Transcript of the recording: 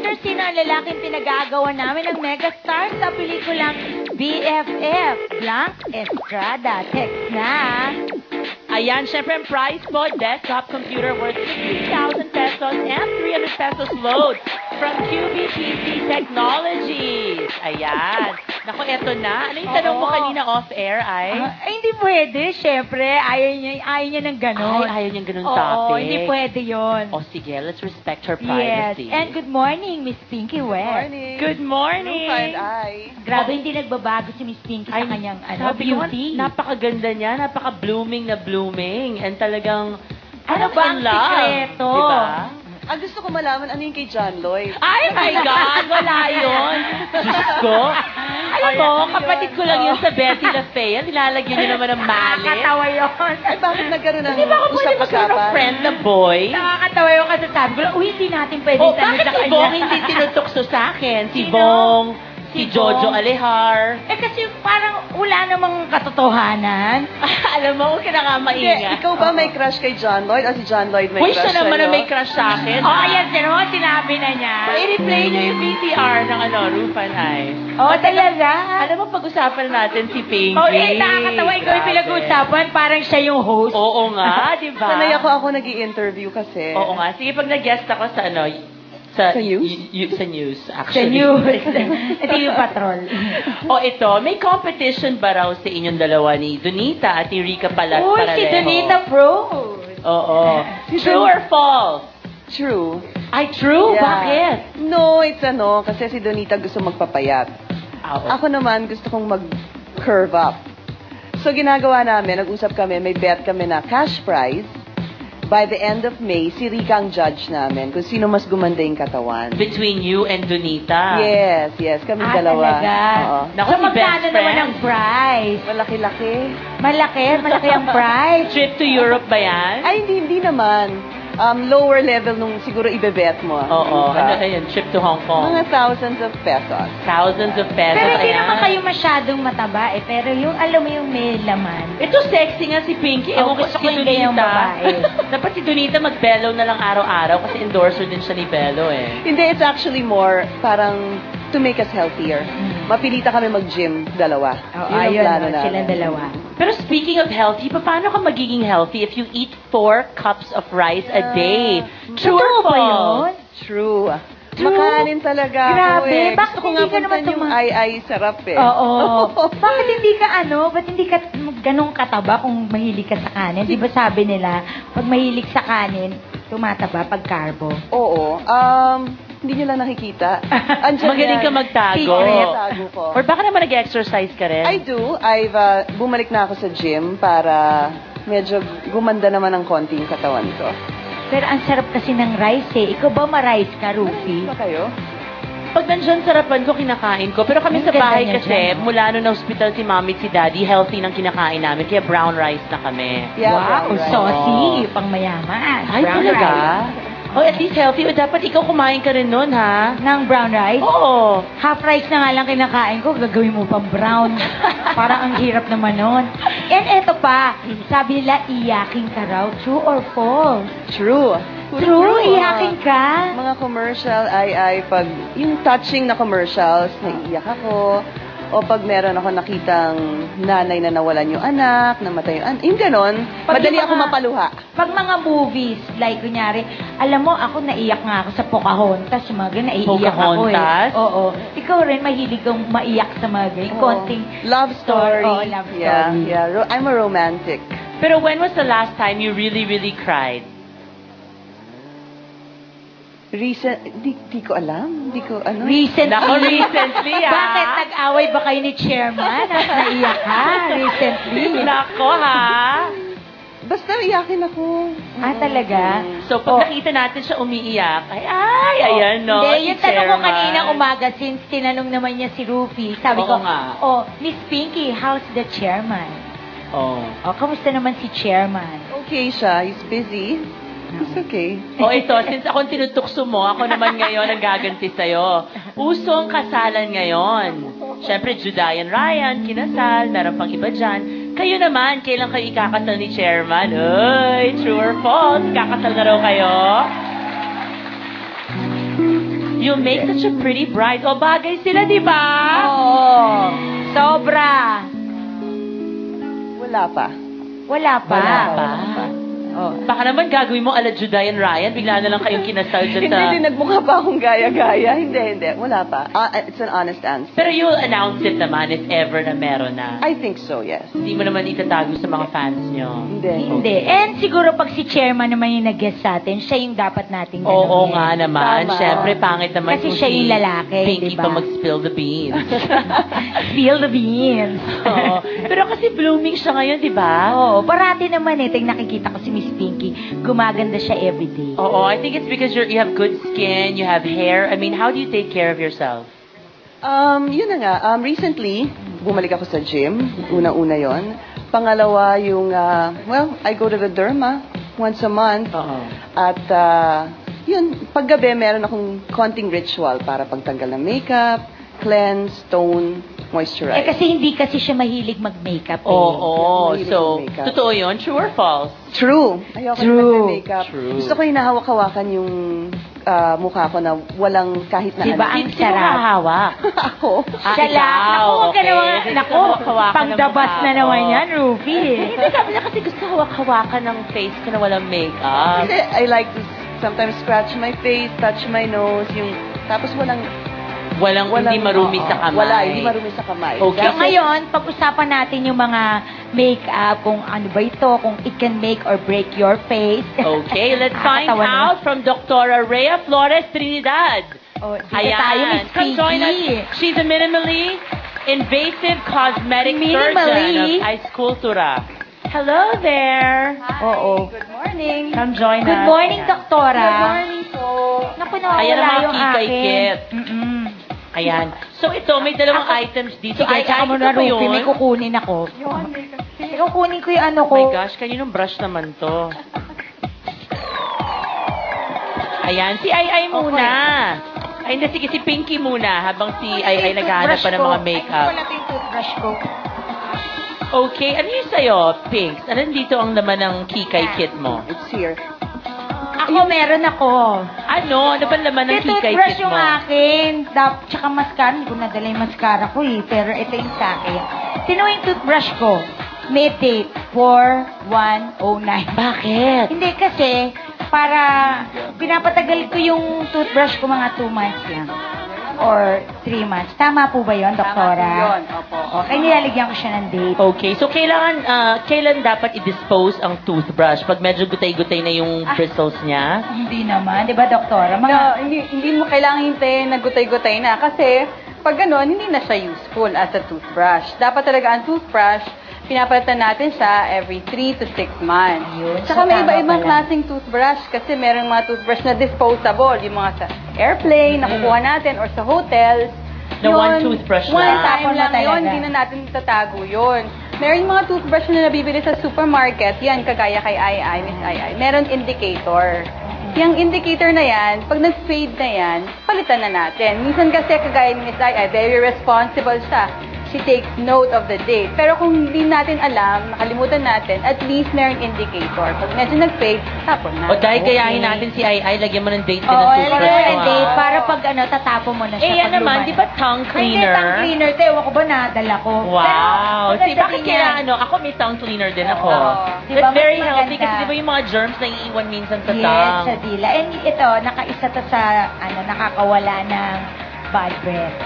Winner, sino ang lalaking pinag-aagawan namin ng megastar sa pelikulang BFF? Blanc Estrada. Text na. Ayan, syempre ang prize po, desktop computer worth 60,000 pesos and 300 pesos load from QBPC Technologies. Ayan. Naku, eto na. Ano yung tanong mo kanina off-air, ay? Hindi pwede. Syempre, ayaw niya ng gano'n. Ay, ayaw niyang ganun topic. Oo, hindi pwede yun. O sige, let's respect her Yes. privacy. And good morning, Miss Pinky West. Good morning. Grabe, hindi nagbabago si Miss Pinky sa kanyang Sabi ko, beauty. napakaganda niya, napaka-blooming na blooming. And talagang, Ano ba ang in love, sikreto? Diba? Ang gusto ko malaman, ano yung kay John Lloyd? Ay, my God! Wala yun! Diyos ko! Alam mo, kapatid ko lang yun sa Betty La Fea. Nilalagyan niyo naman ng malit. Nakakatawa yun. Ay, bakit nagkaroon ng Di ba ako pwede magkaroon ng friend na boy? Nakakatawa yung kasi sabi ko, uy, hindi natin pwede Oh, bakit si Bong hindi tinutukso sa akin? Si Sino? Bong, si Si Jojo Bong. Alehar. Eh kasi parang wala namang katotohanan. Alam mo, kung kinakamainga. Ikaw ba may crush kay John Lloyd? O si John Lloyd may Uy, crush siya naman sa'yo? na may crush sa akin. Oh, ayan, sinabi na niya. I-replay niyo yung VTR ng Rufan Eyes. Oh, talaga? Alam mo, pag-usapan natin si Pinky. Oh, nakakatawa. Ikaw yung Grabe. pinag-uusapan. Parang siya yung host. Oo nga, di ba? Sanay ako nag-i-interview kasi. Oo nga. Sige, pag nag-guest ako sa sa news? Sa news, Sa actually. news. Ito yung patrol. O ito, may competition ba raw sa inyong dalawa ni Donita at ni Rica Parejo? Uy, si Donita Pro. Oo. True or false? True. Ay, true? Yeah. Bakit? No, it's kasi si Donita gusto magpapayat. Ako naman gusto kong mag-curve up. So, ginagawa namin, nag-usap kami, may bet kami na cash prize. By the end of May, si Rica ang judge namin kung sino mas gumanda yung katawan. Between you and Donita? Yes, kami dalawa. Talaga. Oo. Naku, So, si best magkano naman friend. ang prize? Malaki-laki. Malaki ang prize. Trip to Europe ba yan? Ay, hindi naman. Lower level nung siguro ibebet mo. Oo. Diba? Ano ayun? Trip to Hong Kong? Mga thousands of pesos. Thousands of pesos. Pero hindi ayan. naman kayo masyadong mataba eh. Pero yung, alam mo yung may laman. Ito sexy nga si Pinky. Ewan ko gusto si ko yung ganyang Donita. babae. Dapat si Donita mag-bellow na lang araw-araw kasi endorser din siya ni Bello eh. Hindi, it's actually more parang to make us healthier. Mapilita kami mag-gym, dalawa. Oh, Yun ang ayun, plano namin. silang dalawa. Pero speaking of healthy, paano ka magiging healthy if you eat 4 cups of rice a day? True or Totoo ba yun? false? True. True? Makanin talaga Grabe, ako eh. bakit Gusto ko hindi nga ka naman puntan yung tuma- ay sarap eh. Oo. Bakit hindi ka ba't hindi ka ganong kataba kung mahilig ka sa kanin? Di ba sabi nila, pag mahilig sa kanin, tumataba pag carbo. Oo. Hindi nyo lang nakikita. Andyan Magaling ka yan. magtago. Secret. Tago ko. Or baka naman nag-exercise ka rin? I do. Bumalik na ako sa gym para medyo gumanda naman ng konti yung katawan ko. Pero ang sarap kasi ng rice eh. Ikaw ba ma-rice ka, Rufi? Ba kayo? Pag nandyan sarapan ko, kinakain ko. Pero kami Ang sa ganda bahay niya kasi, dyan, no? mula nung na-hospital si mami at si daddy, healthy nang kinakain namin. Kaya brown rice na kami. Yeah, Wow, brown rice. saucy. Pang mayaman. Ay, Brown talaga? rice. Oh, at least healthy. O dapat ikaw kumain ka rin nun, ha? Ng brown rice? Oo. Half rice na nga lang kinakain ko, gagawin mo pang brown. Parang ang hirap naman nun. And eto pa, sabi nila, iyaking ka raw. True or false? True. True, iyaking ka? Mga commercial pag yung touching na commercials, naiiyak ako. O pag meron ako nakitang nanay na nawalan yung anak, namatay yung anak, yung ganon, Pag madali yung ako mga- mapaluha. Pag mga movies, like kunyari, alam mo, ako naiyak nga ako sa Pocahontas, yung mga ganyan, naiiyak ako Pocahontas? eh. Oo. Ikaw rin, mahilig kang maiyak sa mga ganyan. Oo. Konting Love story. Oo, love story. Yeah. I'm a romantic. Pero when was the last time you really, really cried? Di ko alam. Di ko, Recently. Nako, recently, ah. Bakit nag-away ba kayo ni chairman at naiyak ka recently? Nako, ha? Basta iyakin ako. Talaga? So, pag nakita natin siya umiiyak, ayan, no? Hindi, yung si tanong ko Chairman. kaninang umaga, since tinanong naman niya si Rufi, sabi Oo ko, nga. Miss Pinky, how's the chairman? Oh. Kamusta naman si chairman? Okay siya. He's busy. It's okay. O ito, since ako tinutukso mo, ako naman ngayon ang gaganti sa'yo. Uso ang kasalan ngayon. Siyempre, Judayan Ryan, kinasal, meron pang iba dyan. Kayo naman, kailan kayo ikakasal ni Chairman? Uy, true or false? Kakasal na raw kayo? You'll make such a pretty bride. O, bagay sila, di ba? Oo. Sobra. Wala pa. Wala pa. Wala pa. Oh. Baka naman gagawin mo ala Juday and Ryan, bigla na lang kayong kinasal dyan sa... Hindi, nagmukha pa akong gaya-gaya. Hindi. Wala pa. It's an honest answer. Pero you'll announce it naman if ever na meron na. I think so, yes. Hindi mo naman itatago sa mga fans nyo. Hindi. And siguro pag si chairman naman yung nag-guest sa atin, siya yung dapat nating Oo tanungin. nga naman. Tama. Siyempre, pangit naman Kasi kung siya si yung lalaki, Pinky diba? pa mag-spill the beans. Spill the beans. Oo. Pero kasi blooming siya ngayon, di ba? Oo. Parati naman nakikita ko si Miss Pinky. Gumaganda siya everyday. Oo, I think it's because you have good skin, you have hair. I mean, how do you take care of yourself? Yun na nga. Recently, bumalik ako sa gym. Una-una yon. Pangalawa, yung, I go to the derma once a month. Oo. At, yun, paggabi, meron akong konting ritual para pagtanggal ng makeup, cleanse, tone, moisturize. Kasi hindi kasi siya mahilig mag-makeup. Oo. Mahilig So, mag-makeup. totoo yun? True or false? True. Ayoko True. na makeup. True. Gusto ko hinahawak-hawakan yung mukha ko na walang kahit na Diba? ano. Ang Sino sarap. hahawak? Ako. Siya lang. Naku, huwag ka okay. naman. Sige, Naku, hawak-hawakan ng pangdabas mukha na ko. naman yan, Ruby. Hindi, sabi niya kasi gusto hawak-hawakan ng face ko na walang makeup. Kasi I like to sometimes scratch my face, touch my nose, yung tapos Walang hindi marumi oo, sa kamay. Wala, hindi marumi sa kamay. Okay. So ngayon, pag-usapan natin yung mga makeup, kung ano ba ito, kung it can make or break your face. Okay, let's find Nakakatawa naman. out from Dr. Rhea Flores Trinidad. Oh, dito tayo, Miss Come join us. Pinky. She's a minimally invasive cosmetic Minimally? surgeon of Escultura. Hello there. Oo. Good morning. Come join us. Good morning, Doktora. Good morning po. Naku, Ayan ang nawawala mga yung akin. kikay-kit. Mm-mm. Ayan. So ito, may dalawang items dito. Sige, tsaka mo na, ito ba Ruby, yun? may kukunin ako. May kukunin ko yung ano Oh ko. my gosh, kaninong brush naman to? Ayan, si Ai muna. Ay, hindi, sige, si Pinky muna habang si Ai naghahanap pa ng mga makeup. Wala yung toothbrush ko. Okay, ano yung sa'yo, Pinks? Ano dito ang laman ng kikay kit mo? It's here. Ako, meron ako. Ano? Ano ba laman ng Ito, kikay toothbrush kit yung mo? akin. Tsaka mascara. Hindi ko nadala yung mascara ko eh. Pero ito yung sa akin. Sino yung toothbrush ko? May date. 4/1/09. Bakit? Hindi kasi, para pinapatagal ko yung toothbrush ko mga 2 months lang. Or 3 months. Tama po ba yun, Doktora? Tama po yun, opo. Okay, nilalagyan ko siya ng date. Okay, so kailan dapat i-dispose ang toothbrush? Pag medyo gutay-gutay na yung bristles niya? Hindi naman, di ba, Doktora? Mga, No, hindi mo kailangan hintayin na gutay-gutay na kasi pag gano'n, hindi na siya useful as a toothbrush. Dapat talaga ang toothbrush, pinapalitan natin siya every 3 to 6 months. Ayun, Tsaka so may tama iba-ibang pala. klaseng toothbrush kasi merong mga toothbrush na disposable, yung mga sa airplane, nakukuha natin, or sa hotels. Na one toothbrush one lang. time Tapon mo lang yun, talaga. hindi na natin tatago yun. Meron yung mga toothbrush na nabibili sa supermarket, yan, kagaya kay Miss Ai. Meron indicator. Yung indicator na yan, pag nag-fade na yan, palitan na natin. Minsan kasi kagaya ni Miss Ai, very responsible siya. She takes note of the date. Pero kung hindi natin alam, nakalimutan natin, at least meron indicator. Pag medyo nag-fade, tapon na. O dahil Okay. gayahin natin si Ai, lagyan mo ng date din Oo, ng lalagyan toothbrush mo mo. ng date para pag tatapon mo na siya. Eh, yan pag naman, lumabas. di ba tongue Ay, cleaner? hindi, tongue cleaner. Ewan ko ba nadala ko. Wow! Pero, See, maganda bakit din kailangan, yan. Ako may tongue cleaner din ako. Oo. Diba, That's very mas healthy maganda. kasi di ba yung mga germs na iiwan minsan sa Yes, tongue? sa dila. And ito, nakaisa to sa, nakakawala ng bad breath.